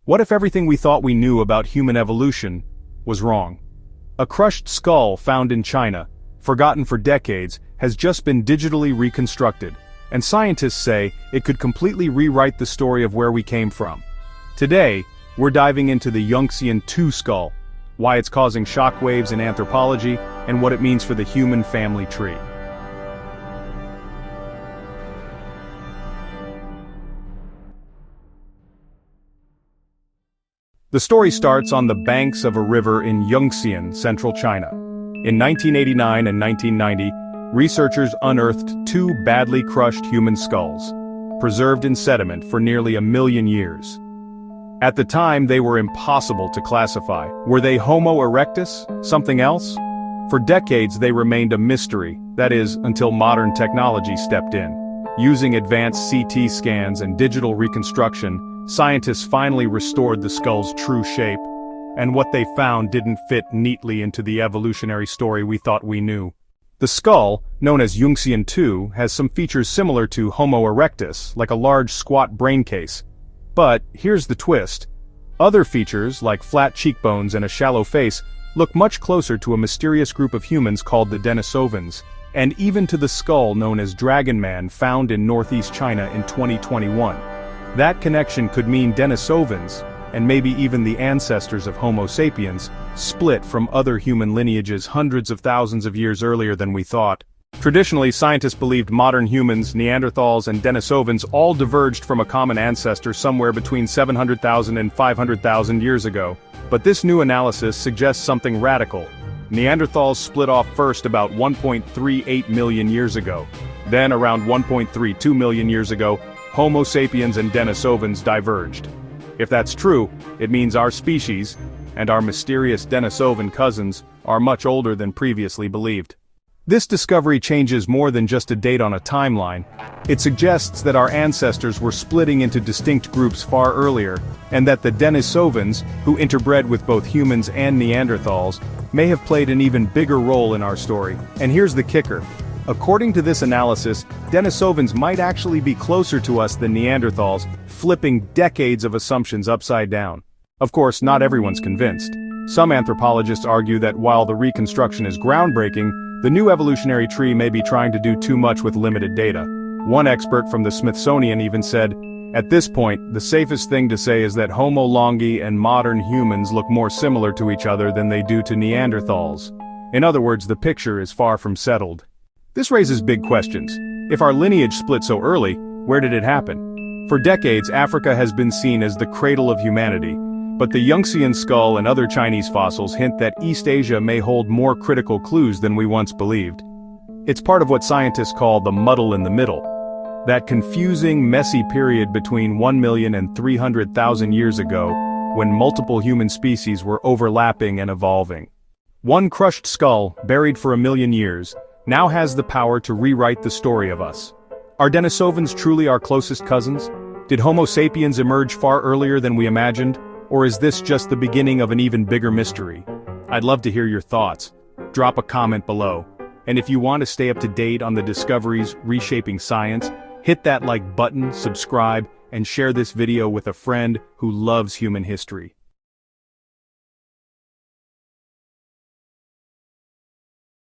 What if everything we thought we knew about human evolution was wrong? A crushed skull found in China, forgotten for decades, has just been digitally reconstructed, and scientists say it could completely rewrite the story of where we came from. Today, we're diving into the Yunxian 2 skull, why it's causing shockwaves in anthropology, and what it means for the human family tree. The story starts on the banks of a river in Yunxian, central China. In 1989 and 1990, researchers unearthed 2 badly crushed human skulls, preserved in sediment for nearly 1 million years. At the time, they were impossible to classify. Were they Homo erectus? Something else? For decades, they remained a mystery, that is, until modern technology stepped in. Using advanced CT scans and digital reconstruction, scientists finally restored the skull's true shape, and what they found didn't fit neatly into the evolutionary story we thought we knew. The skull, known as Yunxian 2, has some features similar to Homo erectus, like a large squat brain case. But here's the twist. Other features, like flat cheekbones and a shallow face, look much closer to a mysterious group of humans called the Denisovans, and even to the skull known as Dragon Man found in northeast China in 2021. That connection could mean Denisovans, and maybe even the ancestors of Homo sapiens, split from other human lineages hundreds of thousands of years earlier than we thought. Traditionally, scientists believed modern humans, Neanderthals, and Denisovans all diverged from a common ancestor somewhere between 700,000 and 500,000 years ago. But this new analysis suggests something radical. Neanderthals split off first about 1.38 million years ago. Then, around 1.32 million years ago, Homo sapiens and Denisovans diverged. If that's true, it means our species, and our mysterious Denisovan cousins, are much older than previously believed. This discovery changes more than just a date on a timeline. It suggests that our ancestors were splitting into distinct groups far earlier, and that the Denisovans, who interbred with both humans and Neanderthals, may have played an even bigger role in our story. And here's the kicker. According to this analysis, Denisovans might actually be closer to us than Neanderthals, flipping decades of assumptions upside down. Of course, not everyone's convinced. Some anthropologists argue that while the reconstruction is groundbreaking, the new evolutionary tree may be trying to do too much with limited data. One expert from the Smithsonian even said, "At this point, the safest thing to say is that Homo longi and modern humans look more similar to each other than they do to Neanderthals." In other words, the picture is far from settled. This raises big questions. If our lineage split so early, where did it happen? For decades, Africa has been seen as the cradle of humanity, but the Yunxian skull and other Chinese fossils hint that East Asia may hold more critical clues than we once believed. It's part of what scientists call the muddle in the middle. That confusing, messy period between 1 million and 300,000 years ago, when multiple human species were overlapping and evolving. One crushed skull, buried for 1 million years, now has the power to rewrite the story of us. Are Denisovans truly our closest cousins? Did Homo sapiens emerge far earlier than we imagined? Or is this just the beginning of an even bigger mystery? I'd love to hear your thoughts. Drop a comment below. And if you want to stay up to date on the discoveries reshaping science, hit that like button, subscribe, and share this video with a friend who loves human history.